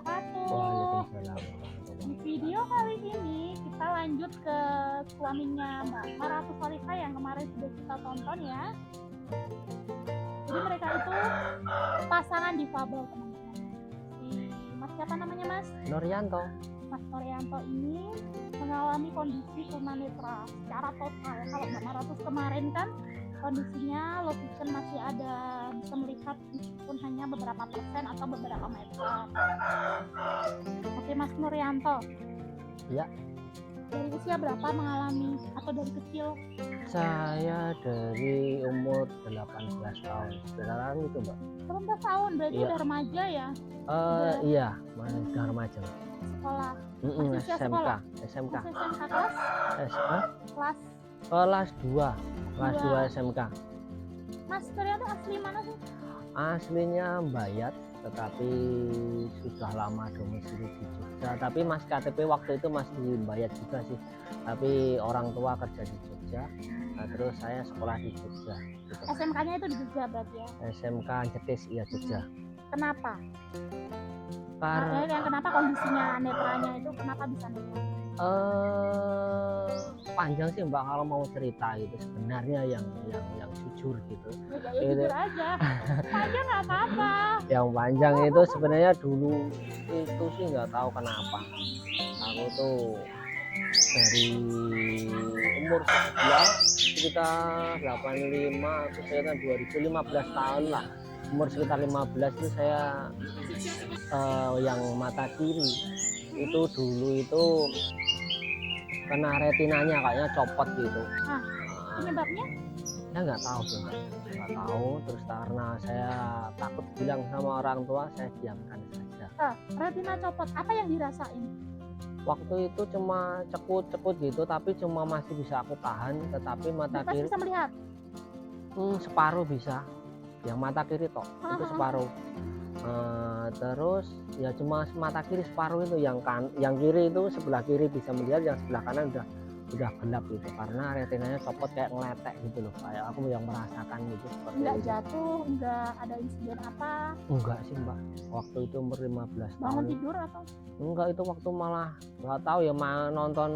wabarakatuh. Waalaikumsalam warahmatullahi Di video kali ini kita lanjut ke suaminya Mbak Maratu Solika yang kemarin sudah kita tonton ya. Jadi mereka itu pasangan difabel teman-teman. Si Mas siapa namanya Mas? Nuryanto. Mas Nuryanto ini mengalami kondisi tunanetra secara total. Kalau Mbak Maratu kemarin kan kondisinya low vision masih ada, bisa melihat meskipun hanya beberapa persen atau beberapa meter. Oke Mas Nuryanto. Ya. Dari usia berapa mengalami atau dari kecil? Saya dari umur 18 tahun. Sekarang itu Mbak. 18 tahun berarti Iya. udah remaja ya? Iya, masih udah remaja. Sekolah. SMK. sekolah? SMK. Masih SMK kelas? Kelas Kelas 2. Kelas 2 SMK. Mas Nuryanto asli mana sih? Aslinya Mbayat, tetapi sudah lama domisili di Jogja. Tapi Mas KTP waktu itu masih di Mbayat juga sih. Tapi orang tua kerja di Jogja. Nah, terus saya sekolah di Jogja. Gitu. SMK-nya itu di Jogja berarti ya? SMK Jetis, iya Jogja. Kenapa? Karena Kenapa kondisinya netranya itu kenapa bisa netra? panjang sih Mbak kalau mau cerita itu sebenarnya yang jujur gitu. Ya jujur aja. Panjang nggak apa-apa. Yang panjang itu sebenarnya dulu itu sih nggak tahu kenapa. Aku tuh dari umur sekitar 85 atau sekitar 2015 tahun lah. Umur sekitar 15 itu saya yang mata kiri itu dulu itu kena retinanya kayaknya copot gitu. Penyebabnya? Saya nggak tahu sih Mbak, nggak tahu. Terus karena saya takut bilang sama orang tua, saya diamkan saja. Retina copot, apa yang dirasain? Waktu itu cuma cekut-cekut gitu, tapi cuma masih bisa aku tahan. Tetapi mata kiri bisa melihat? Separuh bisa, yang mata kiri toh itu separuh. Terus ya cuma mata kiri separuh itu, yang kiri itu sebelah kiri bisa melihat, yang sebelah kanan udah gelap gitu karena retinanya copot kayak ngeletek gitu loh, kayak aku yang merasakan gitu. Enggak jatuh, enggak ada insiden apa? Enggak sih Mbak, waktu itu umur 15 tahun. Bangun tidur atau? Enggak, itu waktu malah nggak tahu ya, nonton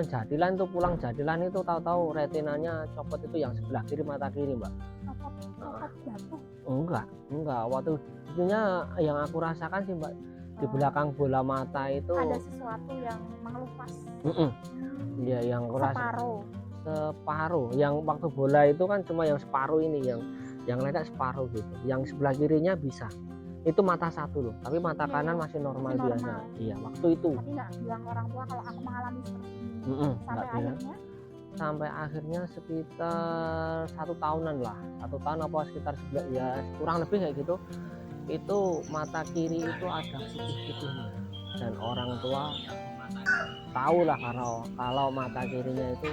Jadilan tuh, pulang Jadilan itu tahu-tahu retinanya copot itu yang sebelah kiri mata kiri Mbak. Copot jatuh? Enggak, waktu itunya yang aku rasakan sih Mbak, di belakang bola mata itu ada sesuatu yang mengelupas. Iya, yang kurasa separuh. Yang waktu bola itu kan cuma yang separuh ini, yang ledak separuh gitu. Yang sebelah kirinya bisa. Itu mata satu loh, tapi mata kanan masih normal biasa. Iya, waktu itu. Tapi nggak bilang orang tua kalau aku mengalami seperti ini. Sampai akhirnya sekitar 1 tahunan lah, 1 tahun apa sekitar ya kurang lebih kayak gitu. Itu mata kiri itu ada putih-putihnya, dan orang tua tahu lah kalau mata kirinya itu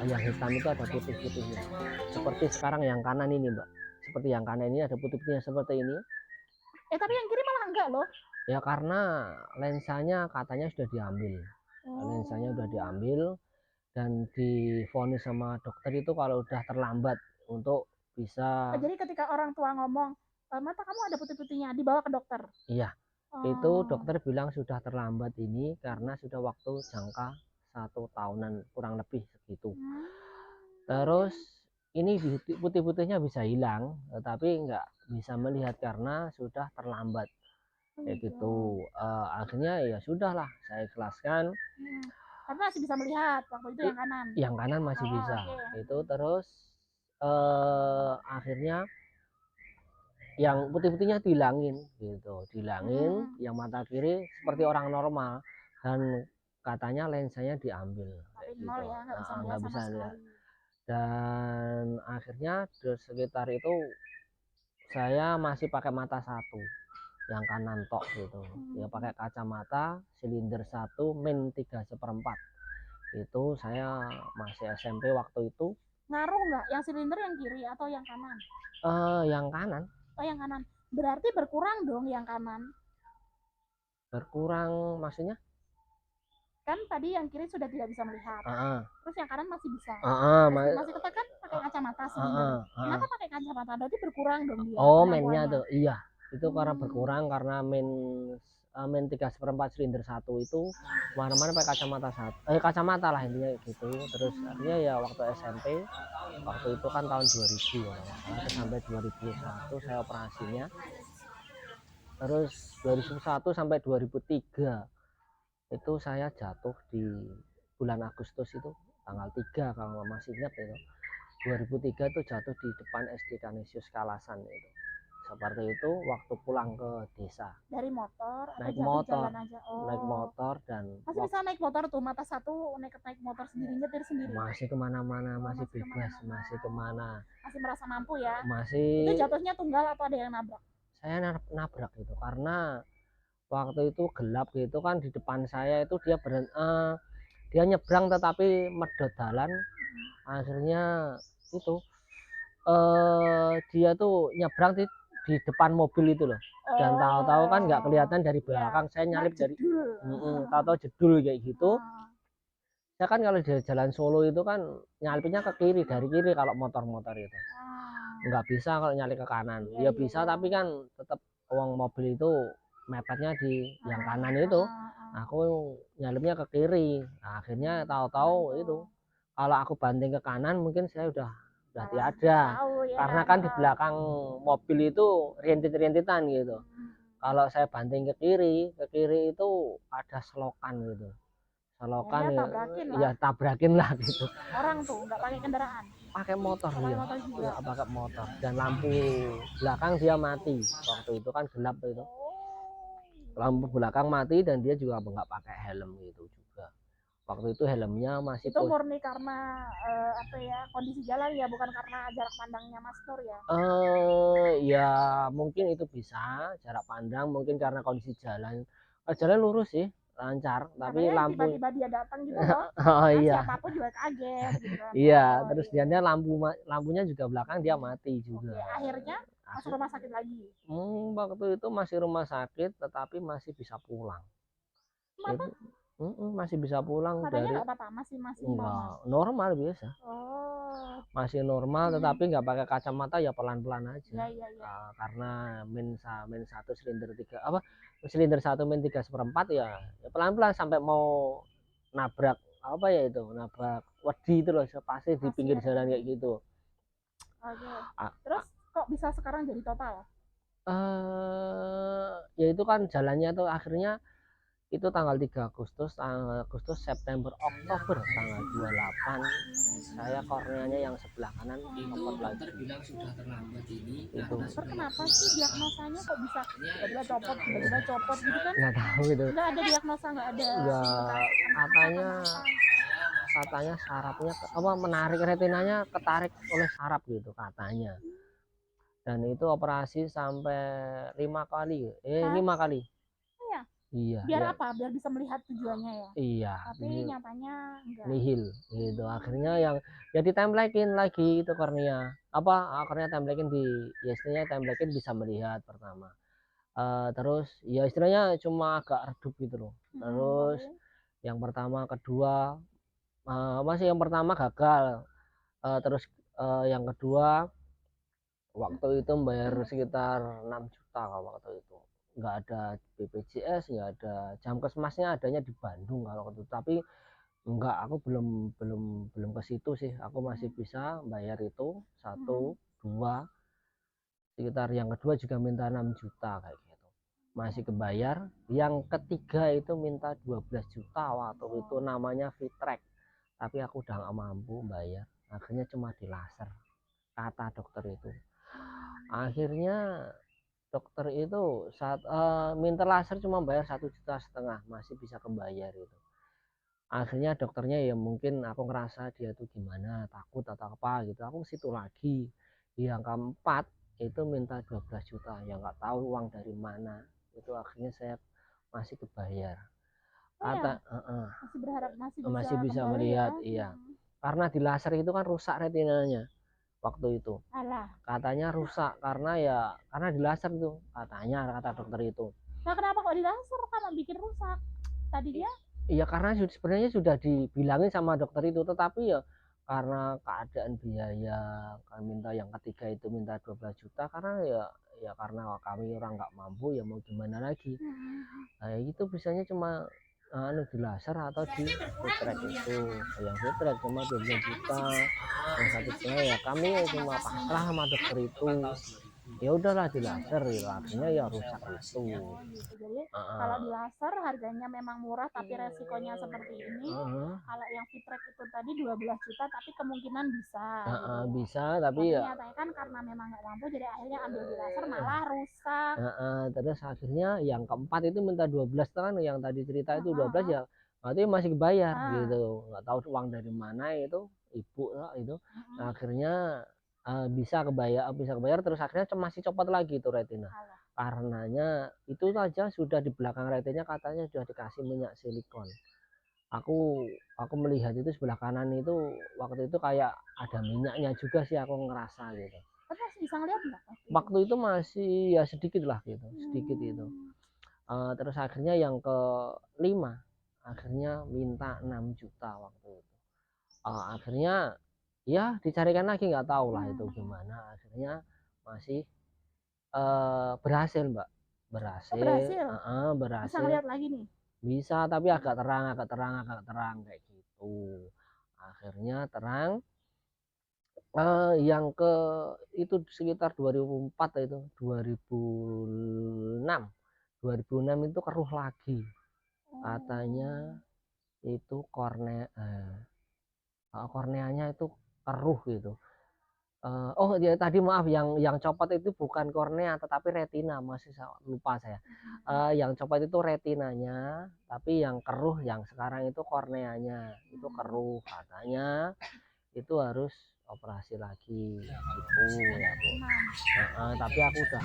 yang hitam itu ada putih-putihnya, seperti sekarang yang kanan ini Mbak. Seperti yang kanan ini ada putih-putihnya seperti ini. Tapi yang kiri malah enggak loh. Ya karena lensanya katanya sudah diambil. Lensanya sudah diambil dan divonis sama dokter itu kalau udah terlambat untuk bisa. Jadi ketika orang tua ngomong mata kamu ada putih-putihnya, dibawa ke dokter? Iya. Itu dokter bilang sudah terlambat ini karena sudah waktu jangka 1 tahunan kurang lebih segitu. Terus ini putih-putihnya bisa hilang, tetapi nggak bisa melihat karena sudah terlambat kayak gitu. Akhirnya ya sudahlah, saya ikhlaskan. Tapi masih bisa melihat waktu itu yang kanan? Yang kanan masih bisa. Itu terus akhirnya yang putih-putihnya dihilangin gitu, yang mata kiri seperti orang normal, dan katanya lensanya diambil gitu. Ya, nggak bisa lihat. Dan akhirnya sekitar itu saya masih pakai mata satu, yang kanan tok gitu. Ya pakai kacamata silinder 1 min 3/4. Itu saya masih SMP waktu itu. Ngaruh nggak yang silinder yang kiri atau yang kanan? Yang kanan. Yang kanan. Berarti berkurang dong yang kanan. Berkurang maksudnya? Kan tadi yang kiri sudah tidak bisa melihat. Terus yang kanan masih bisa. Masih tetap kan pakai kacamata silinder. Kenapa pakai kacamata? Berarti berkurang dong dia. Minnya tuh. Iya. Itu karena berkurang karena min min 3/4 silinder satu itu kemana-mana pakai kacamata kacamata lah intinya gitu. Terus akhirnya ya waktu SMP, waktu itu kan tahun 2000 ya, sampai 2001 saya operasinya. Terus 2001 sampai 2003 itu saya jatuh di bulan Agustus itu tanggal 3 kalau masih ingat itu. 2003 itu jatuh di depan SD Kanisius Kalasan itu. Seperti itu waktu pulang ke desa. Dari motor atau Naik jatuh motor, jalan aja? naik motor dan Masih bisa naik motor tuh, mata satu naik motor sendiri, nyetir sendiri. masih kemana-mana, masih masih bebas, kemana-mana. masih kemana. Masih merasa mampu ya? Itu Masih jatuhnya tunggal atau ada yang nabrak? saya nabrak itu karena waktu itu gelap gitu kan, di depan saya itu dia nyebrang tetapi medot jalan. Akhirnya itu dia tuh nyebrang di depan mobil itu loh. Dan tahu-tahu kan nggak kelihatan dari belakang, saya nyalip dari tahu-tahu jedul kayak gitu. Ya kan kalau di jalan Solo itu kan nyalipnya ke kiri, dari kiri kalau motor-motor itu nggak bisa kalau nyalip ke kanan. Ya bisa tapi kan tetap uang mobil itu mepetnya di yang kanan itu. Aku nyalipnya ke kiri. Nah, akhirnya tahu-tahu itu kalau aku banting ke kanan mungkin saya udah tiada, karena kan di belakang mobil itu rintit-rintitan gitu. Kalau saya banting ke kiri itu ada selokan gitu. Selokan ya tabrakin lah gitu. Orang tuh nggak pakai kendaraan, pakai motor dia, ya pakai motor, dan lampu belakang dia mati. Waktu itu kan gelap tuh itu, lampu belakang mati dan dia juga nggak pakai helm gitu juga. Waktu itu helmnya masih itu murni karena apa ya, kondisi jalan ya, bukan karena jarak pandangnya Mas Nur ya? Ya mungkin itu bisa jarak pandang, mungkin karena kondisi jalan lurus sih, lancar, tapi lampu tiba-tiba dia datang gitu loh. Oh iya, siapapun juga kaget gitu kan. Iya, terus dia lampunya juga belakang dia mati juga. Akhirnya masuk rumah sakit lagi. Waktu itu masih rumah sakit, tetapi masih bisa pulang. Kenapa? Masih bisa pulang. Katanya dari nggak apa-apa, masih normal biasa. Masih normal, tetapi nggak pakai kacamata ya pelan-pelan aja. Karena min 1 silinder 3 apa silinder 1 min 3/4 ya pelan-pelan sampai mau nabrak apa ya itu, nabrak wedi itu loh, pasti di pinggir jalan kayak gitu. Terus kok bisa sekarang jadi total? Ya itu kan jalannya tuh akhirnya itu tanggal 3 Agustus, September, Oktober tanggal 28 saya korneanya yang sebelah kanan copot lagi. Bilang sudah terlambat ini. Itu. Kenapa sih diagnosanya kok bisa tiba-tiba copot gitu kan? Nggak tahu itu. Nggak ada diagnosa, nggak ada. Ya katanya sarafnya menarik, retinanya ketarik oleh saraf gitu katanya. Dan itu operasi sampai 5 kali. 5 kali. Iya. Biar apa? Biar bisa melihat tujuannya ya. Iya. Tapi nyatanya enggak. Nihil gitu. Akhirnya yang ya ditemplekin lagi itu kornea. Akhirnya templekin istilahnya templekin bisa melihat pertama. Terus ya istilahnya cuma agak redup gitu loh. Terus yang pertama, kedua masih yang pertama gagal. Terus yang kedua waktu itu bayar sekitar 6 juta kalau waktu itu. Nggak ada BPJS, nggak ada Jamkesmasnya, adanya di Bandung kalau waktu itu. Tapi enggak, aku belum ke situ sih. Aku masih bisa bayar itu 1, 2, sekitar yang kedua juga minta 6 juta kayak gitu. Masih kebayar. Yang ketiga itu minta 12 juta waktu itu, namanya Fitrek. Tapi aku udah nggak mampu bayar. Akhirnya cuma di laser, kata dokter itu. Akhirnya dokter itu minta laser cuma bayar 1,5 juta, masih bisa kebayar itu. Akhirnya dokternya ya mungkin aku ngerasa dia tuh gimana, takut atau apa gitu, aku ke situ lagi. Yang keempat itu minta 12 juta, ya nggak tahu uang dari mana. Itu akhirnya saya masih kebayar. Masih berharap masih bisa melihat ya? Iya. Karena di laser itu kan rusak retinanya waktu itu. Katanya rusak karena di laser itu, kata dokter itu. Nah, kenapa kok di laser kan bikin rusak tadinya? Iya, karena sebenarnya sudah dibilangin sama dokter itu, tetapi ya karena keadaan biaya kan minta yang ketiga itu minta 12 juta, karena ya karena kami orang nggak mampu ya mau gimana lagi. Nah, itu bisanya cuma di laser atau di food track itu. Yang food track cuma 12 juta, yang 1,5 ya kami cuma pasrah sama dokter itu. Ya udahlah di laser gitu, akhirnya ya rusak itu. Oh gitu. Jadi kalau di laser harganya memang murah tapi resikonya seperti ini. Kalau yang Fitrek itu tadi 12 juta tapi kemungkinan bisa. Gitu. Bisa tapi Tapi ya nyatanya kan karena memang nggak mampu jadi akhirnya ambil di laser malah rusak. terus akhirnya yang keempat itu minta 12 kan, yang tadi cerita itu 12 ya berarti masih kebayar gitu, nggak tahu uang dari mana itu ibu itu. Nah, akhirnya bisa kebayar terus akhirnya masih copot lagi itu retina. Karenanya itu saja sudah di belakang retinanya katanya sudah dikasih minyak silikon. Aku melihat itu sebelah kanan itu waktu itu kayak ada minyaknya juga sih, aku ngerasa gitu. Tapi masih bisa ngeliat nggak? Waktu itu masih ya sedikit lah gitu, sedikit itu. Terus akhirnya yang kelima akhirnya minta 6 juta waktu itu. Akhirnya ya dicarikan lagi nggak tahu lah itu gimana, akhirnya masih berhasil Mbak, berhasil. Bisa ngeliat lagi nih. Bisa tapi agak terang kayak gitu. Akhirnya terang. Yang ke itu sekitar 2004 itu 2006 itu keruh lagi katanya, itu korneanya itu keruh gitu. Oh ya tadi maaf, yang copot itu bukan kornea tetapi retina, masih lupa saya. Yang copot itu retinanya, tapi yang keruh yang sekarang itu korneanya itu keruh, katanya itu harus operasi lagi gitu ya Bu. Tapi aku udah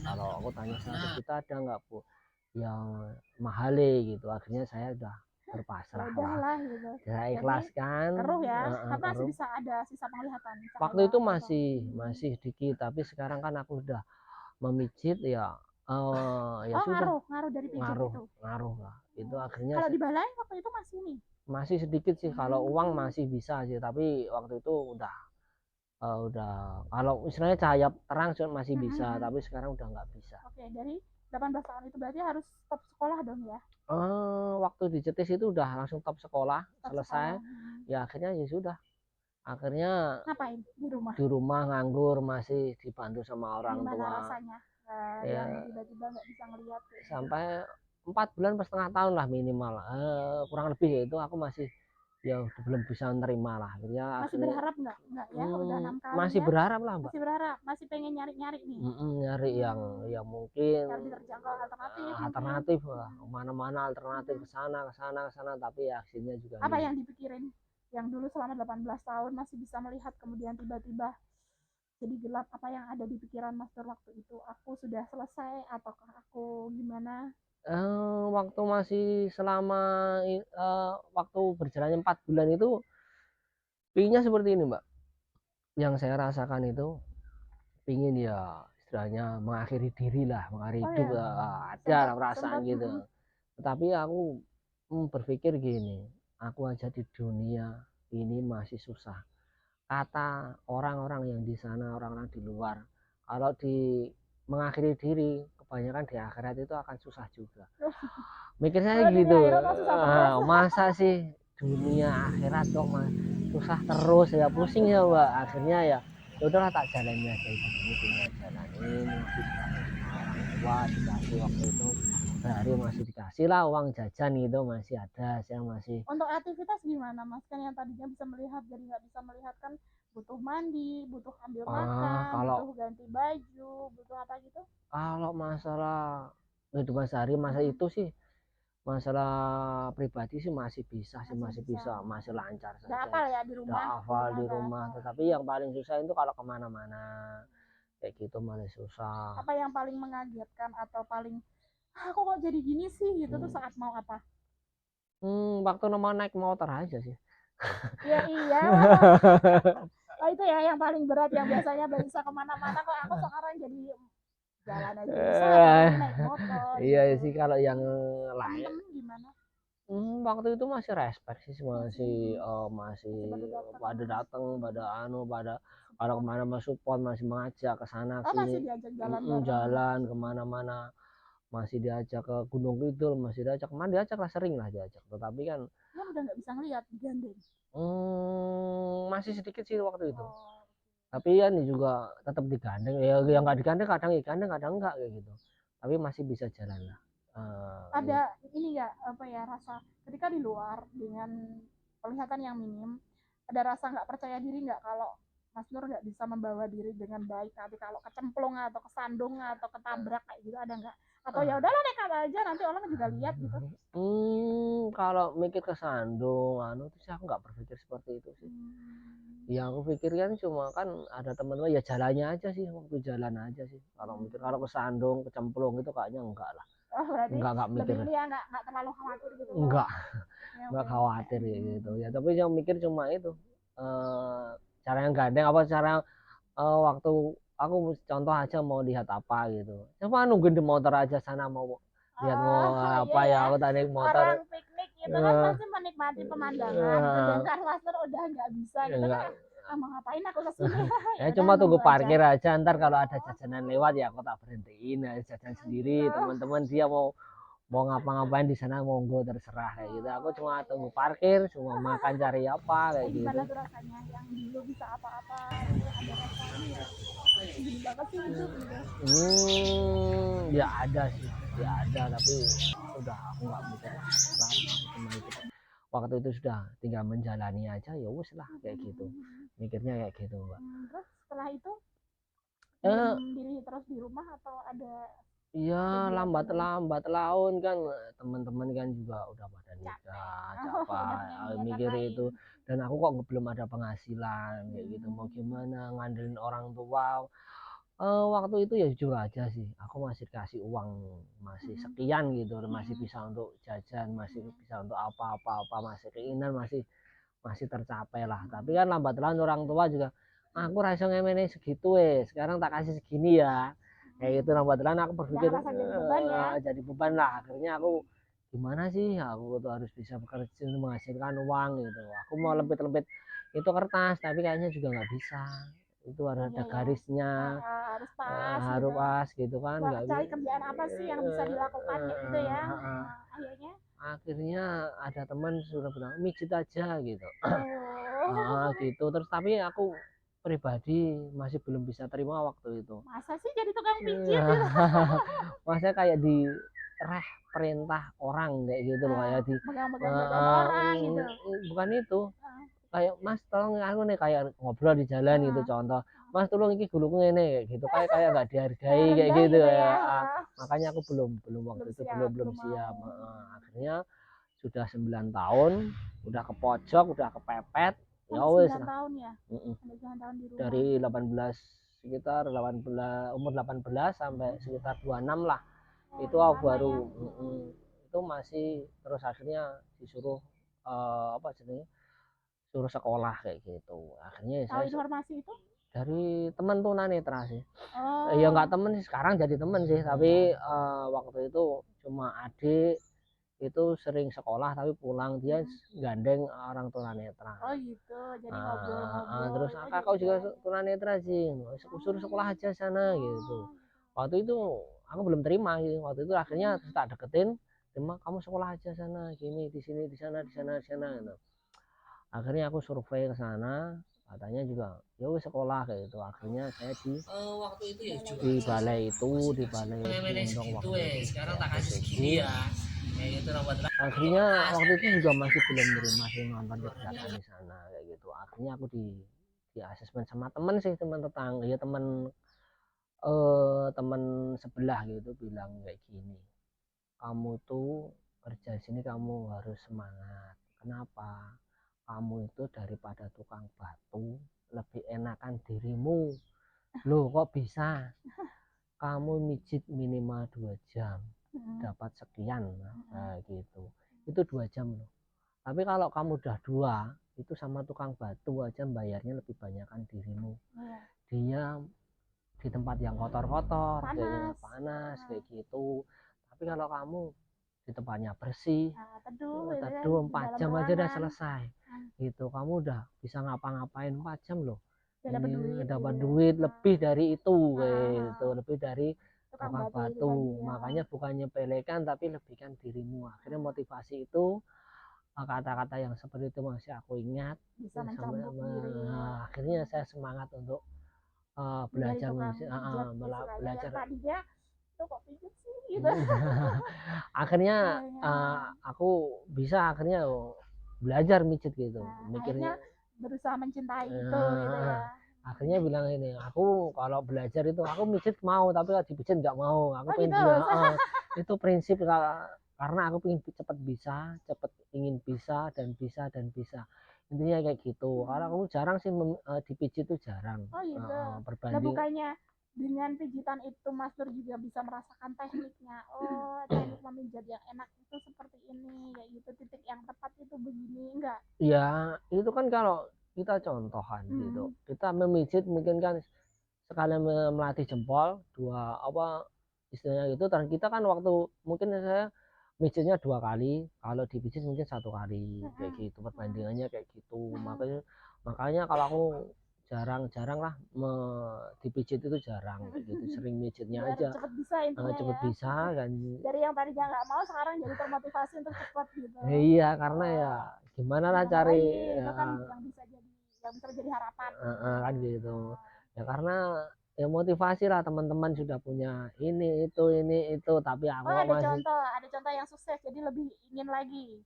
kalau aku tanya 100 juta ada nggak Bu yang mahale gitu, akhirnya saya udah berpasrah lah gitu. saya ikhlaskan. Keruh ya, tapi masih bisa ada sisa penglihatan. Waktu itu masih sedikit, tapi sekarang kan aku udah memijit ya. Ya sudah ngaruh dari pijit itu. Ngaruh lah itu akhirnya. Kalau di balai waktu itu masih sedikit sih, kalau uang masih bisa sih, tapi waktu itu udah kalau istilahnya cahaya terang masih bisa, tapi sekarang udah nggak bisa. Oke, dari 18 tahun itu berarti harus stop sekolah dong ya? Waktu di Cetis itu udah langsung top sekolah, selesai. Ya akhirnya ya sudah. Akhirnya ngapain di rumah? Di rumah nganggur, masih dibantu sama orang tua. Gimana rasanya? Yang tiba-tiba nggak bisa ngeliat sampai 4 bulan per setengah tahun lah minimal, kurang lebih ya, itu aku masih ya belum bisa nerima lah. Masih berharap nggak ya udah 6 kali masih ya? berharap lah Mbak. Masih berharap, masih pengen nyari-nyari nih. Nyari yang mungkin lebih terjangkau, alternatif lah, mana-mana alternatif ke sana, tapi ya hasilnya juga apa yang dipikirin yang dulu selama 18 tahun masih bisa melihat kemudian tiba-tiba jadi gelap, apa yang ada di pikiran Mas Nur waktu itu? Aku sudah selesai ataukah aku gimana? Waktu masih selama waktu berjalannya 4 bulan itu pinginnya seperti ini Mbak, yang saya rasakan itu pingin ya istilahnya mengakhiri diri lah, mengakhiri hidup ya. Ada perasaan gitu. Tetapi aku berpikir gini, aku aja di dunia ini masih susah. Kata orang-orang yang di sana, orang-orang di luar, kalau di mengakhiri diri kebanyakan di akhirat itu akan susah juga. Mikir saya gitu. Masa sih dunia akhirat kok susah terus ya, pusing ya Mbak. Akhirnya ya udahlah tak jalani aja itu, tinggal jalanin. Orang tua dikasih waktu itu sehari masih dikasih lah uang jajan gitu, masih ada, saya masih. Untuk aktivitas gimana Mas? Kan yang tadinya bisa melihat jadi nggak bisa melihat, kan butuh mandi, butuh ambil makan, butuh ganti baju, butuh apa gitu? Kalau masalah kehidupan sehari masa itu sih, masalah pribadi sih masih bisa, masih lancar saja. Udah hafal ya di rumah? Udah hafal di rumah, tetapi yang paling susah itu kalau kemana-mana kayak gitu malah susah. Apa yang paling mengagetkan atau paling aku kok jadi gini sih gitu tuh saat mau apa? Waktu mau naik motor aja sih. Iya. Oh itu ya yang paling berat, yang biasanya bisa kemana-mana kok aku sekarang jadi jalan aja bisa, naik motor. Iya sih kalau yang lain. Gimana? Waktu itu masih respect sih, masih pada datang, pada kalau kemana support, masih mengajak ke sana Oh, masih sini. diajak jalan Jalan kemana-mana, masih diajak ke Gunung Kidul, masih diajak kemana, diajak lah, sering lah diajak. Tetapi kan Kan udah nggak bisa ngeliat digandeng. masih sedikit sih waktu itu. Oh. Tapi ya ini juga tetap digandeng, ya yang nggak digandeng kadang digandeng kadang enggak kayak gitu, tapi masih bisa jalan lah. Ada ini nggak apa ya, rasa ketika di luar dengan penglihatan yang minim, ada rasa nggak percaya diri nggak kalau Mas Nur nggak bisa membawa diri dengan baik, nanti kalau kecemplung atau kesandung atau ketabrak kayak gitu, ada nggak? Atau ya udahlah nekat aja, nanti orang juga lihat gitu. Kalau mikir kesandung anu tuh sih aku nggak berpikir seperti itu sih. Ya aku pikirkan cuma kan ada teman-teman, ya jalannya aja sih, waktu jalan aja sih. Kalau mikir kalau kesandung kecemplung itu kayaknya enggak lah. Oh, berarti Enggak mikir, lebih ini ya, nggak terlalu khawatir gitu loh. enggak Ya, enggak oke. khawatir ya gitu ya. Tapi yang mikir cuma itu cara yang gandeng apa, cara waktu aku contoh aja mau lihat apa gitu, coba nungguin di motor aja sana, mau lihat mau apa Iya ya, ya, aku tadi motor. orang piknik itu kan pasti menikmati pemandangan, sedangkan Mas Nur udah nggak bisa gitu Enggak, kan. Mau ngapain aku kesini? ya Ya udah cuma tunggu nunggu aja. parkir aja, ntar kalau ada jajanan lewat ya aku tak berhentiin, ya jajan sendiri. Gitu. Teman-teman dia mau ngapa-ngapain di sana monggo, terserah kayak gitu. Aku cuma tunggu parkir, cuma makan cari apa kayak gitu. Gimana tuh rasanya yang dulu bisa apa-apa, ada rasa ini ya, gini banget sih hidup gitu. Ya ada sih, ya ada, tapi udah aku nggak mikir lah sekarang. Cuma itu waktu itu sudah tinggal menjalani aja, ya wes lah kayak gitu, mikirnya kayak gitu, Mbak. Terus setelah itu eh diri terus di rumah atau ada Iya, kegiatan lambat lain? lambat laun kan teman-teman kan juga udah pada nikah, Udah capek, punya kegiatan mikir lain. itu. Dan aku kok belum ada penghasilan kayak gitu, mau gimana ngandelin orang tua. Waktu itu ya jujur aja sih, aku masih kasih uang masih sekian gitu, masih bisa untuk jajan, masih bisa untuk apa-apa, masih keinginan masih masih tercapai lah. Tapi kan lambat laun orang tua juga, aku rasa ngemene segitu sekarang tak kasih segini ya, kayak gitu. Lambat laun aku berpikir Jangan rasa jadi beban ya. jadi beban lah. Akhirnya aku gimana sih, aku tuh harus bisa bekerja menghasilkan uang gitu. Aku mau lempit-lempit itu kertas, tapi kayaknya juga nggak bisa, itu harus ada garisnya, Harus pas harus gitu. pas gitu kan, nggak Cari kerjaan apa sih yang bisa dilakukan kayak gitu ya. akhirnya ada teman sudah bilang mijit aja gitu. Oh. Gitu terus, tapi aku pribadi masih belum bisa terima waktu itu. Masa sih jadi tukang pijit gitu? Masa kayak di perintah orang kayak gitu loh, kayak di Megang-megang badan orang gitu. bukan itu, kayak mas tolong aku nih, kayak ngobrol di jalan gitu, contoh mas tolong iki guluku ngene kayak gitu, kayak nggak dihargai kayak gitu ya. Makanya aku belum waktu itu belum siap. Akhirnya sudah 9 tahun udah ke pojok, udah kepepet, ya wes lah. 9 tahun ya? 9 tahun di rumah. Dari 18, sekitar 18, umur 18 sampai sekitar 26 lah. Itu aku baru itu masih, terus akhirnya disuruh apa jenisnya, suruh sekolah kayak gitu. Akhirnya Tahu saya informasi itu dari teman tunanetra sih. Ya nggak temen sih, sekarang jadi temen sih, tapi waktu itu cuma adik itu sering sekolah tapi pulang dia gandeng orang tunanetra. Oh gitu, jadi ngobrol-ngobrol. Terus kakak juga tunanetra sih, suruh sekolah aja sana gitu. Waktu itu aku belum terima gitu. Waktu itu akhirnya terus tak deketin, terima kamu sekolah aja sana, gini di sini di sana di sana di sana gitu. Akhirnya aku survei ke sana, katanya juga ya wis sekolah kayak gitu. Akhirnya saya waktu itu ya di balai itu, di balai Gendong waktu itu. sekarang tak kasih segini ya, kayak gitu. Akhirnya waktu itu juga masih belum menerima sih nonton kegiatan di sana kayak gitu. Akhirnya aku di asesmen sama temen sih, teman tetangga ya, teman sebelah gitu, bilang kayak gini, kamu tuh kerja di sini kamu harus semangat. Kenapa? Kamu itu daripada tukang batu lebih enakan dirimu. Loh kok bisa? Kamu mijit minimal 2 jam dapat sekian, nah gitu. Itu 2 jam loh. Tapi kalau kamu udah 2, itu sama tukang batu aja bayarnya lebih banyak kan dirimu. Dia di tempat yang kotor-kotor, panas kayak gitu. Tapi kalau kamu di tempatnya bersih, teduh 4 jam aja udah selesai gitu. Kamu udah bisa ngapa-ngapain 4 jam loh. Udah dapat ini duit dapat gitu. duit lebih dari itu kayak Ah, gitu, lebih dari tukang tukang batu itu batu. tadi ya. Makanya bukannya pelekan tapi lebihkan dirimu. Akhirnya motivasi itu kata-kata yang seperti itu masih aku ingat. Bisa Sampai mencambuk diri akhirnya saya semangat untuk menjadi belajar tukang musik, pijat istilahnya, yang belajar. tadinya tuh kok pijat sih gitu. Akhirnya Akhirnya, aku bisa akhirnya belajar mijit gitu, akhirnya mikirnya berusaha mencintai itu gitu eh, ya. akhirnya bilang ini, aku kalau belajar itu aku mijit mau tapi kalau dipijit nggak mau, aku Oh pengen gitu. dia itu prinsip karena aku pengen cepet bisa, cepet ingin bisa dan bisa dan bisa, intinya kayak gitu. Karena aku jarang sih dipijit tuh jarang. Oh gitu. Nah Berbanding bukannya dengan pijitan itu Mas Nur juga bisa merasakan tekniknya. Oh, teknik memijat yang enak itu seperti ini, kayak gitu. Titik yang tepat itu begini, enggak? ya itu kan kalau kita contohan gitu, kita memijit mungkin kan sekalian melatih jempol dua apa istilahnya gitu, dan kita kan waktu mungkin saya mijitnya 2 kali, kalau dipijit mungkin 1 kali kayak gitu, perbandingannya kayak gitu. Makanya kalau aku jarang-jarang lah dipijit itu jarang kayak gitu, sering mijitnya Biar aja cepet bisa intinya cepet ya. bisa kan. Dari yang tadinya nggak mau sekarang jadi termotivasi untuk cepet gitu. Iya karena ya gimana lah Gimana cari lagi? ya, Itu kan yang bisa jadi harapan. kan gitu ya, karena ya motivasi lah, teman-teman sudah punya ini itu tapi aku Oh, kok masih ada contoh yang sukses jadi lebih ingin lagi.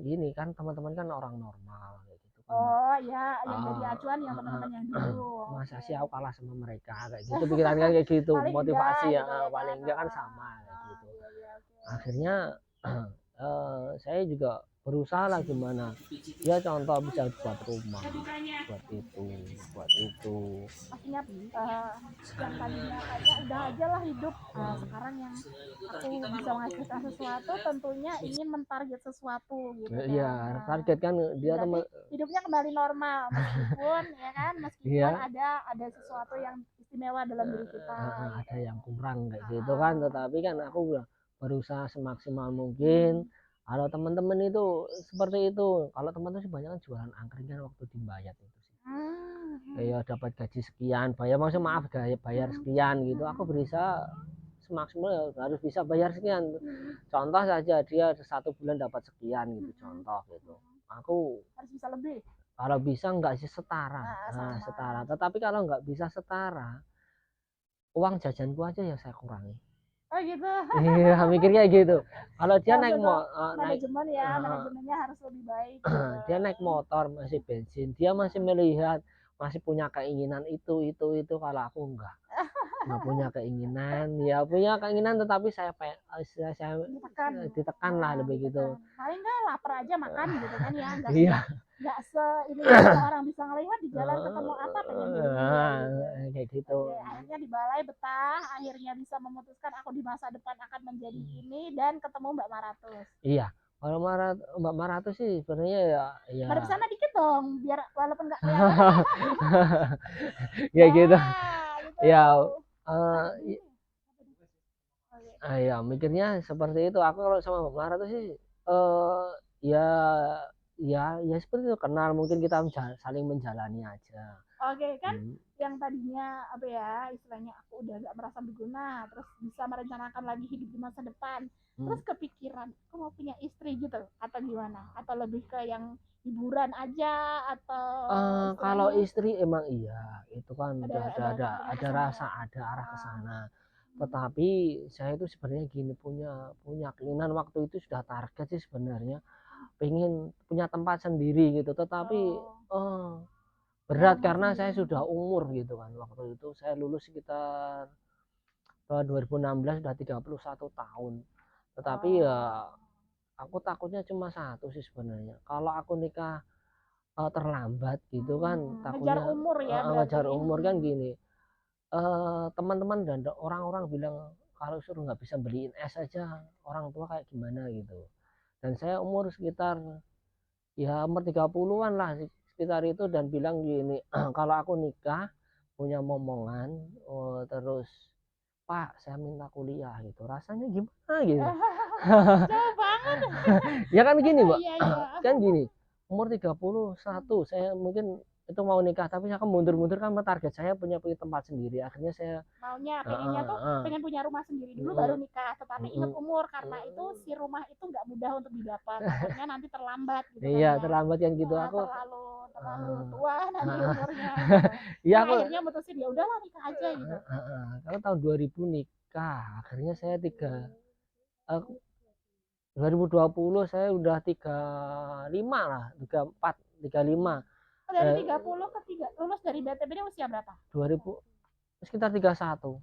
gini kan, teman-teman kan orang normal kayak gitu kan. Oh ya, yang jadi Ah, acuan yang ah, teman-teman ah, yang dulu. masa Oke. sih aku kalah sama mereka kayak gitu pikiran kan kayak gitu, Paling motivasi enggak ya gitu ya paling kan. enggak kan sama kayak gitu. Iya, iya, oke. Akhirnya saya juga berusaha lah gimana ya, contoh bisa buat rumah, buat itu Maksudnya yang tadinya kayaknya udah aja lah hidup, sekarang yang aku bisa menghasilkan sesuatu tentunya ingin mentarget sesuatu gitu kan. iya target kan dia Berarti teman. hidupnya kembali normal meskipun ya kan, meskipun Iya, ada sesuatu yang istimewa dalam diri kita ada gitu. yang kurang kayak gitu kan, tetapi kan aku udah berusaha semaksimal mungkin. Kalau teman-teman itu seperti itu, kalau teman-teman sih banyak kan jualan angkringan waktu di Bayat itu sih, kayak dapat gaji sekian bayar, maksudnya maaf bayar sekian gitu, aku berusaha semaksimal ya harus bisa bayar sekian. Contoh saja dia 1 bulan dapat sekian gitu, contoh gitu, aku Harus bisa lebih. kalau bisa enggak sih setara, Sama. setara, tetapi kalau enggak bisa setara, uang jajanku aja yang saya kurangi. Oh gitu. Iya mikirnya gitu, kalau dia naik Maksudnya manajemen ya, manajemennya harus lebih baik gitu. dia naik motor masih bensin, dia masih melihat, masih punya keinginan itu, kalau aku enggak punya keinginan, ya punya keinginan tetapi saya ditekan lah lebih gitu. Paling nggak lapar aja makan gitu kan ya, Iya nggak ini semua orang bisa ngelihat di jalan ketemu apa pengen beli gitu. kayak gitu. Oke, akhirnya di balai betah, akhirnya bisa memutuskan aku di masa depan akan menjadi ini dan ketemu Mbak Maratus. Iya, kalau Mbak Maratus sih sebenarnya ya Mari sana dikit dong, biar walaupun nggak kelihatan. ya gitu Gitu. ya. Ya mikirnya seperti itu. Aku kalau sama Mbak Mara tuh sih ya ya seperti itu, kenal mungkin kita saling menjalani aja. Oke kan, yang tadinya apa ya istilahnya aku udah gak merasa berguna, terus bisa merencanakan lagi hidup di masa depan, terus kepikiran aku mau punya istri gitu atau gimana, atau lebih ke yang hiburan aja atau kalau istri emang iya itu kan ada rasa, ada arah ke sana. Tetapi saya itu sebenarnya gini, punya keinginan waktu itu, sudah target sih sebenarnya pengen punya tempat sendiri gitu, tetapi berat karena saya sudah umur gitu kan, waktu itu saya lulus sekitar 2016 sudah 31 tahun, tetapi ya aku takutnya cuma satu sih sebenarnya, kalau aku nikah terlambat gitu kan, takutnya ngejar umur ya, ngejar umur kan gini. Teman-teman dan orang-orang bilang kalau suruh nggak bisa beliin es aja orang tua kayak gimana gitu, dan saya umur sekitar ya umur 30-an lah sekitar itu, dan bilang gini kalau aku nikah punya momongan, terus Pak saya minta kuliah gitu, rasanya gimana gitu. jauh banget. Ya kan gini Mbak, Iya. kan gini umur 31 saya mungkin itu mau nikah, tapi aku mundur-mundur kan target saya punya tempat sendiri. Akhirnya saya Pengennya tuh pengen punya rumah sendiri dulu baru nikah, tetapi ingat umur karena itu si rumah itu nggak mudah untuk didapat, takutnya nanti terlambat gitu kan iya ya. terlambat kan gitu aku. Terlalu tua nanti umurnya gitu. Iya Nah, aku akhirnya mutusin ya udahlah nikah aja gitu. kalau tahun 2000 nikah, akhirnya saya 2020 saya udah 35 lah, 34, 35. Dari 30 ke 3 lulus dari BTP ini usia berapa? 2000 sekitar 31.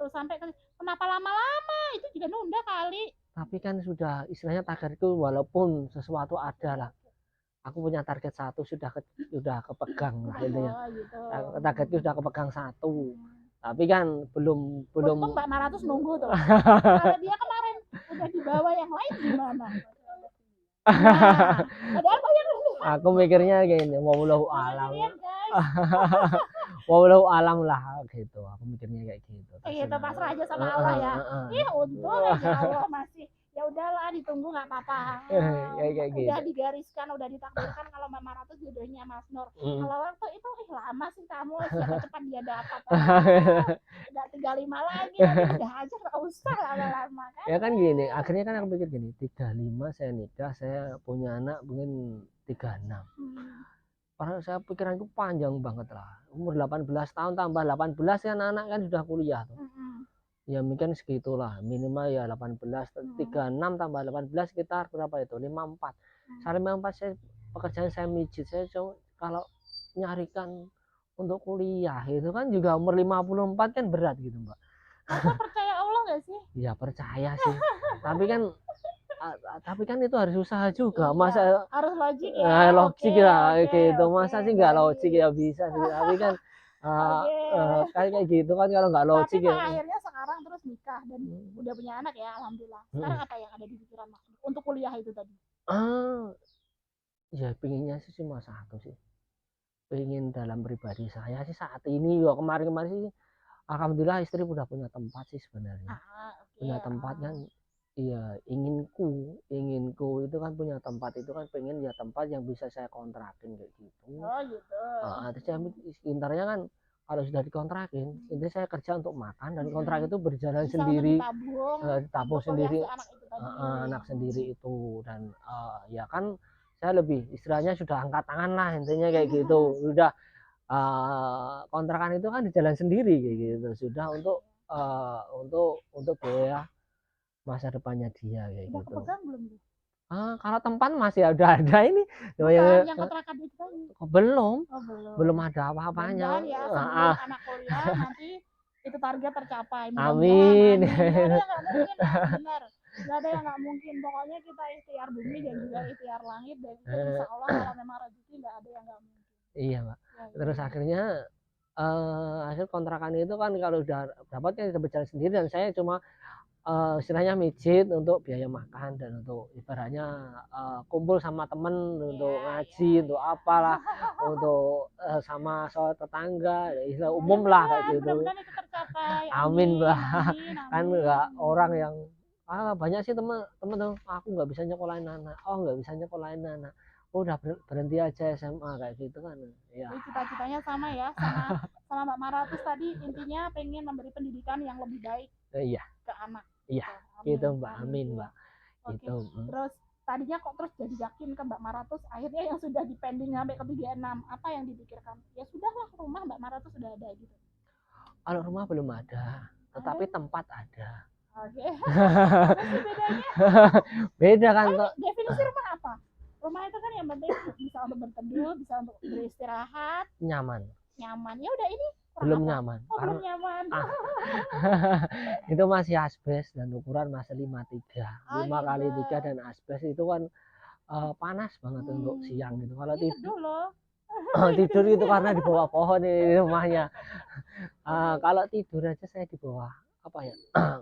Sampai ke kenapa lama-lama? Itu juga nunda kali. Tapi kan sudah istilahnya targetku walaupun sesuatu ada lah. Aku punya target satu sudah kepegang lah intinya. Gitu. Targetku sudah kepegang satu. Tapi kan belum Untung Mbak Mara tuh nunggu tuh. Kalau dia kemarin udah dibawa yang lain gimana? Nah, ada apa yang aku mikirnya gini, wallahu alam. Wallahu alam lah gitu. Aku mikirnya kayak gitu. Gitu pasrah aja sama Allah ya. Iya untung aja Allah masih ya udahlah ditunggu nggak apa-apa. Kayak gitu. Udah digariskan, udah ditakdirkan kalau Mbak Mara tuh jodohnya Mas Nur. Kalau waktu itu lama sih kamu, siapa cepat dia dapat. Udah 35 lagi, udah aja nggak usah lama-lama kan. Ya kan gini, akhirnya kan aku pikir gini, 35 saya nikah, saya punya anak mungkin 36. Padahal saya pikiranku panjang banget lah. Umur 18 tahun tambah 18 ya anak-anak kan sudah kuliah tuh. Ya mungkin segitulah, minimal ya 18, 36 tambah 18 sekitar berapa itu? 54. Saya 54 saya pekerjaan saya mijit, saya kalau nyarikan untuk kuliah itu kan juga umur 54 kan berat gitu, Mbak. Masa percaya Allah nggak sih? Ya percaya sih. tapi kan itu harus usaha juga. Masa harus logik ya. Logik ya gitu. Masa sih nggak logik ya bisa sih. Tapi kan kayak gitu kan kalau nggak logik tapi ya. akhirnya sekarang terus nikah dan udah punya anak ya alhamdulillah. Sekarang apa yang ada di pikiran Mas untuk kuliah itu tadi? Ya pinginnya sih cuma satu sih. Pengen dalam pribadi saya sih saat ini ya kemarin sih alhamdulillah istri udah punya tempat sih sebenarnya. Punya tempat kan. Iya, inginku itu kan punya tempat itu kan pengen ya tempat yang bisa saya kontrakin kayak gitu. Gitu. Terus saya intarnya kan kalau sudah dikontrakin, intinya saya kerja untuk makan dan kontrak itu berjalan bisa sendiri, ditabung sendiri, anak sendiri itu dan ya kan saya lebih istilahnya sudah angkat tangan lah intinya kayak gitu. Udah kontrakan itu kan di jalan sendiri kayak gitu. Sudah untuk biaya masa depannya dia kayak udah gitu. Kepegang belum? Kalau tempat masih ada ini. Yang kontrakan itu tadi. Belum ada apa-apanya. Ya, anak kuliah nanti itu target tercapai. Amin. Nggak ada yang nggak mungkin. Pokoknya kita ikhtiar bumi dan juga ikhtiar langit dan insya Allah kalau memang rezeki nggak ada yang nggak mungkin. Iya Mbak. Terus akhirnya hasil kontrakan itu kan kalau udah dapat kan berjalan sendiri dan saya cuma istilahnya mijit untuk biaya makan dan untuk ibaratnya kumpul sama temen untuk ngaji untuk apalah untuk sama soal tetangga istilah umum lah kayak gitu. Amin Mbak. Kan enggak orang yang banyak sih temen tuh aku nggak bisa nyekolahin anak, nggak bisa nyekolahin anak, udah berhenti aja SMA kayak gitu kan ya. Cita-citanya sama ya sama Mbak Mara terus tadi intinya pengen memberi pendidikan yang lebih baik ke anak. Iya, gitu Mbak. Amin Mbak. Gitu. Terus tadinya kok terus jadi yakin ke Mbak Mara terus akhirnya yang sudah dipending sampai ke 36 apa yang dipikirkan? Ya sudahlah rumah Mbak Mara tuh sudah ada gitu. Kalau rumah belum ada, tetapi tempat ada. Oke. Bedanya? Beda kan kok. Definisi rumah apa? Rumah itu kan yang penting bisa untuk berteduh, bisa untuk beristirahat, nyaman. Ya udah ini belum nyaman. Belum nyaman. Itu masih asbes dan ukuran masih 53. 5 kali 3 dan asbes itu kan panas banget untuk siang gitu. Kalau tidur itu karena di bawah pohon ini rumahnya. Kalau tidur aja saya di bawah apa ya?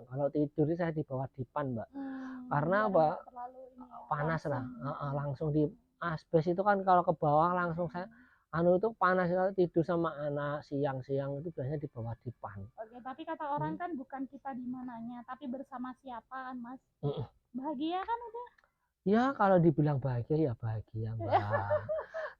Kalau tidur saya di bawah dipan, Mbak. Karena apa? Panas lah. Langsung di asbes itu kan kalau ke bawah langsung saya itu panas kalau tidur sama anak siang-siang itu biasanya di bawah dipan. Oke, tapi kata orang kan bukan kita di mananya, tapi bersama siapa kan, Mas? Bahagia kan udah? Ya kalau dibilang bahagia ya bahagia, Mbak.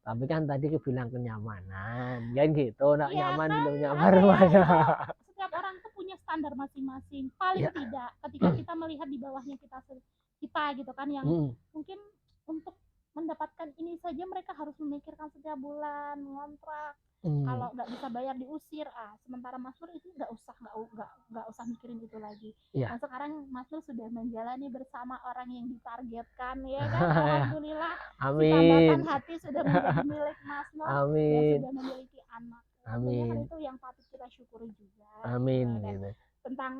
Tapi kan tadi bilang kenyamanan, kan gitu, nak Iya nyaman kan, belum nyaman ada ya rumahnya. itu setiap orang tuh punya standar masing-masing. Paling Ya, tidak ketika kita melihat di bawahnya kita gitu kan yang mm, mungkin untuk mendapatkan ini saja mereka harus memikirkan setiap bulan ngontrak. mm, Kalau nggak bisa bayar diusir. Sementara Mas Nur itu nggak usah mikirin itu lagi. ya, Nah sekarang Mas Nur sudah menjalani bersama orang yang ditargetkan ya kan. Alhamdulillah si tambatan amin, hati sudah menjadi milik Mas Nur dan amin, sudah memiliki anak. Tentunya hal amin, itu yang patut kita syukuri juga amin, gitu. Dan gitu. tentang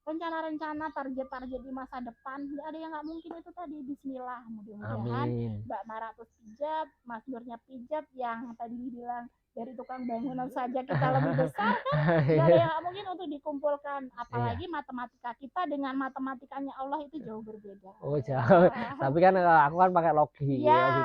rencana-rencana target-target di masa depan nggak ada yang nggak mungkin itu tadi. Bismillah, mudah-mudahan Amin. Mbak Maratus pijat, Mas Nurnya pijat, yang tadi dibilang dari tukang bangunan saja kita lebih besar kan, nggak ada yang nggak mungkin untuk dikumpulkan. Iya. Apalagi matematika kita dengan matematikanya Allah itu jauh berbeda Oh, jauh. ya. Tapi kan aku kan pakai Iya, logika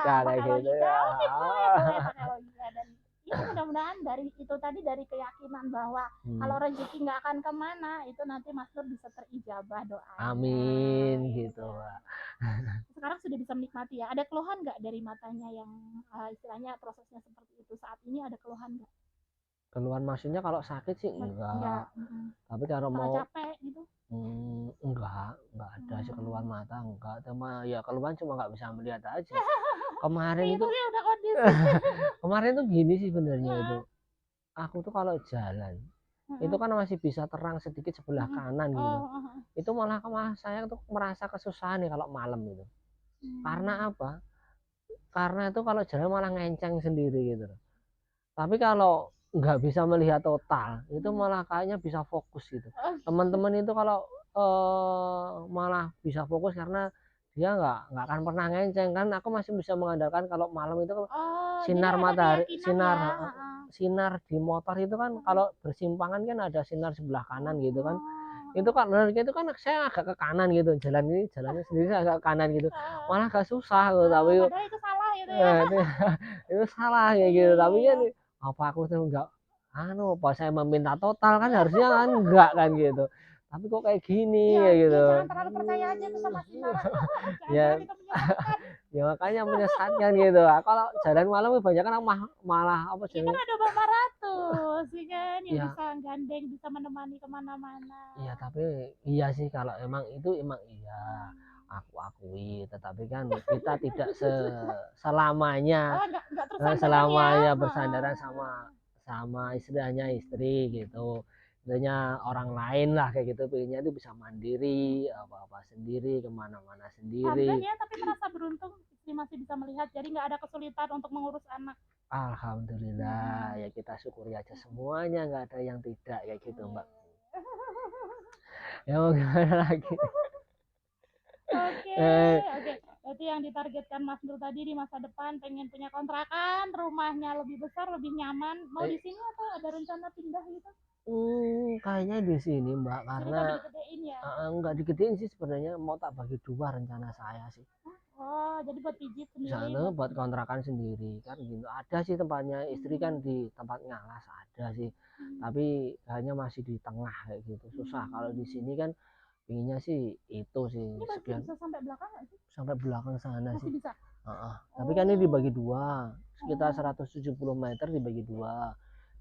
kayak pakai gitu logika. ya. Oke, boleh pakai logika. Dan ya mudah-mudahan dari itu tadi, dari keyakinan bahwa kalau Hmm, rezeki nggak akan kemana, itu nanti Mas Nur bisa terijabah doanya. amin Ya gitu, kan. Pak. Sekarang sudah bisa menikmati ya. Ada keluhan nggak dari matanya yang istilahnya prosesnya seperti itu? Saat ini ada keluhan nggak? Keluhan maksudnya kalau sakit sih Enggak. enggak. Tapi kalau Kalau mau capek gitu? enggak ada sih keluhan Hmm. mata enggak. Cuma ya keluhan cuma nggak bisa melihat aja. Kemarin Itu itu dia udah kondisi. kemarin tuh gini sih sebenarnya itu. Aku tuh kalau jalan itu kan masih bisa terang sedikit sebelah kanan gitu. Oh. Itu malah saya tuh merasa kesusahan nih kalau malam itu. Karena apa? Karena itu kalau jalan malah ngenceng sendiri gitu loh. Tapi kalau nggak bisa melihat total itu malah kayaknya bisa fokus gitu. Oh, Teman-teman itu kalau malah bisa fokus karena dia nggak akan pernah ngenceng kan. Aku masih bisa mengandalkan kalau malam itu oh, jadi sinar ada matahari, keyakinan sinar ya. sinar di motor itu kan kalau bersimpangan kan ada sinar sebelah kanan gitu kan. Oh. Itu kan benar itu kan saya agak ke kanan gitu, jalannya sendiri agak ke kanan gitu, malah agak susah gitu. Tapi Padahal itu salah gitu ya. itu, itu salah Iya, kayak iya, gitu. iya, Tapi iya. kan apa aku tuh enggak apa saya meminta total kan harusnya kan enggak kan gitu. Tapi kok kayak gini Iya, ya iya, gitu. jangan terlalu percaya aja tuh sama sinar. Ya Jangan-jangan itu menyesatkan. ya makanya menyesatkan gitu. Kalau jalan malam kebanyakan aku malah apa Iya kan sih? ada Mbak Maratus, sih kan, yang Ya bisa gandeng, bisa menemani kemana-mana. iya tapi iya sih kalau emang itu emang iya aku akui, tetapi kan kita tidak selamanya Nggak terus sandaran ya. selamanya bersandaran sama sama istilahnya istri gitu. Istilahnya orang lain lah kayak gitu, pengennya itu bisa mandiri, apa-apa sendiri, kemana-mana Alhamdulillah sendiri. ya, tapi merasa beruntung istri masih bisa melihat, jadi nggak ada kesulitan untuk mengurus anak. Alhamdulillah ya kita syukuri aja semuanya, nggak ada yang tidak kayak gitu Mbak. Ya mau gimana lagi? Oke, Eh, oke. Berarti yang ditargetkan Mas Nur tadi di masa depan pengen punya kontrakan, rumahnya lebih besar, lebih nyaman. Mau di sini atau ada rencana pindah gitu? kayaknya di sini Mbak Sini karena tapi digedein ya. nggak digedein sih sebenarnya, mau tak bagi dua rencana saya sih. Oh, jadi buat pijit Di sendiri, sana buat kontrakan sendiri kan gitu. Ada sih tempatnya istri kan di tempat Ngalas ada sih. Tapi kayaknya masih di tengah kayak gitu. Susah kalau di sini kan pinginnya sih itu sih Ini masih sekian bisa sampai belakang nggak sih? sampai belakang sana Masih sih. bisa. Tapi kan ini dibagi Oh. dua, sekitar 170 meter dibagi dua,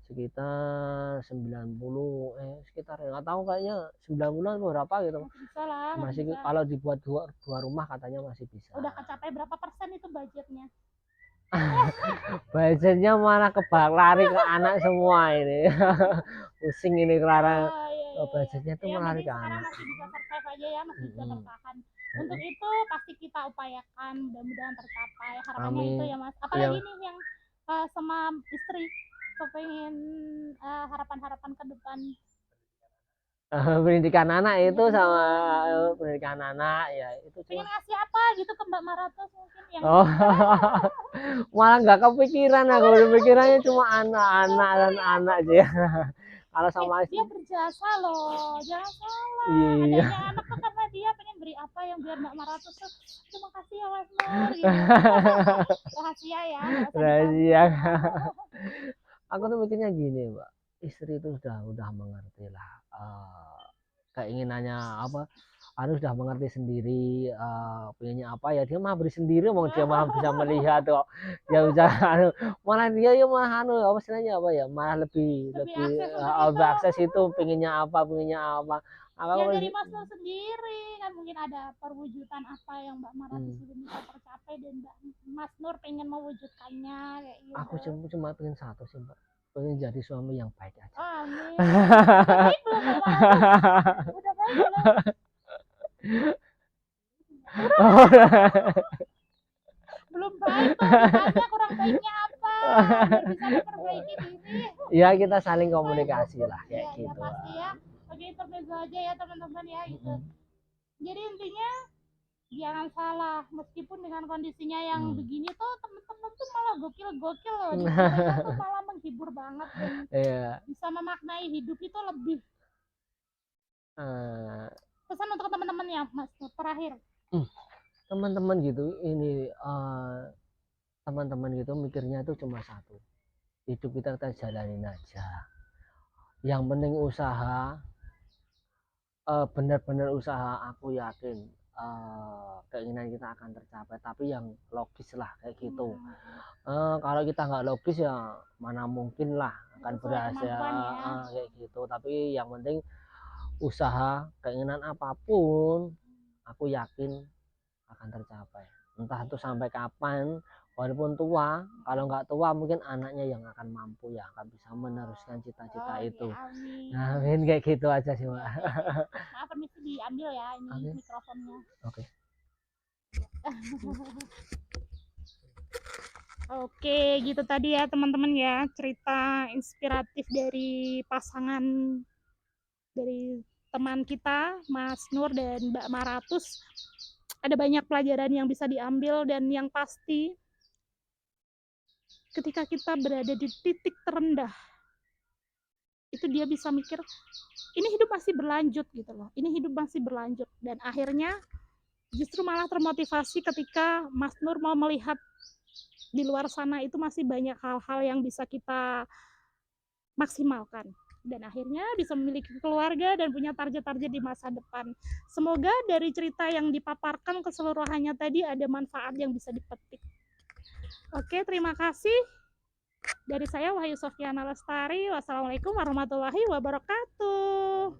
sekitar 90 sekitar nggak tahu kayaknya 90 atau berapa gitu. Masih bisa lah, Masih bisa. kalau dibuat dua rumah katanya masih bisa. Udah kecapai berapa persen itu budgetnya? Budgetnya malah lari ke anak semua ini. Pusing ini Clara. Oh, iya, iya, Budgetnya tuh iya. Yang melari penting ke sekarang anak. masih bisa survive aja ya, masih bisa bertahan. Untuk Mm-mm. itu pasti kita upayakan, mudah-mudahan tercapai. Harapannya itu Amin. ya Mas. Ya, Apalagi nih yang sama istri kepengen harapan-harapan ke depan. pendidikan anak itu sama Hmm. pendidikan anak ya itu cuma. Pengen ngasih apa gitu ke Mbak Maratus mungkin yang Oh, malah nggak kepikiran aku. Pikirannya cuma anak-anak dan anak aja. Kalau sama dia istri, berjasa loh, jangan salah. iya. Adanya anak tuh karena dia pengen beri apa yang biar Mbak Maratus tuh terima kasih ya Mas Nur gitu. Rahasia ya, nggak usah Rahasia. dipamer. Aku tuh mikirnya gini, Mbak. Istri itu udah mengerti lah keinginannya apa sudah mengerti sendiri pengennya apa ya dia mah beri sendiri mau dia mah bisa melihat kok dia bisa malah dia ya mah apa istilahnya apa ya malah lebih Lebih lebih akses untuk itu. akses itu pengennya apa Ya dari Mas Nur sendiri kan mungkin ada perwujudan apa yang Mbak Maratus belum bisa tercapai dan Mas Nur pengen mewujudkannya kayak gitu. aku cuma pengen satu sih Mbak, pengen jadi suami yang baik aja. Amin. Udah baik belum Mbak Maratus? Udah baik belum? Belum baik tuh, ditanya kurang baiknya apa biar bisa memperbaiki diri. Ya kita saling komunikasi lah kayak Ya, gitu. ya pasti ya. Oke, intermezzo aja ya teman-teman ya gitu. Jadi intinya jangan salah, meskipun dengan kondisinya yang begini tuh teman-teman tuh malah gokil-gokil loh. Mereka tuh malah menghibur banget dan bisa memaknai hidup itu lebih. Pesan untuk teman-teman ya Mas terakhir. Teman-teman gitu ini teman-teman gitu mikirnya itu cuma satu, hidup kita jalanin aja, yang penting usaha, benar-benar usaha. Aku yakin keinginan kita akan tercapai, tapi yang logis lah kayak gitu. Kalau kita nggak logis ya mana mungkin lah akan berhasil kayak gitu. Tapi yang penting usaha, keinginan apapun aku yakin akan tercapai, entah itu sampai kapan. Walaupun tua, kalau nggak tua mungkin anaknya yang akan mampu ya akan bisa meneruskan cita-cita itu. Amin kayak gitu aja sih Mbak. Maaf permisi diambil ya ini mikrofonnya. Oke. Oke gitu tadi ya teman-teman ya cerita inspiratif dari pasangan dari teman kita Mas Nur dan Mbak Maratus. Ada banyak pelajaran yang bisa diambil dan yang pasti ketika kita berada di titik terendah itu dia bisa mikir ini hidup masih berlanjut gitu loh, ini hidup masih berlanjut dan akhirnya justru malah termotivasi ketika Mas Nur mau melihat di luar sana itu masih banyak hal-hal yang bisa kita maksimalkan dan akhirnya bisa memiliki keluarga dan punya target-target di masa depan. Semoga dari cerita yang dipaparkan keseluruhannya tadi ada manfaat yang bisa dipetik. Oke, terima kasih. Dari saya Wahyu Sofyana Lestari. Wassalamualaikum warahmatullahi wabarakatuh.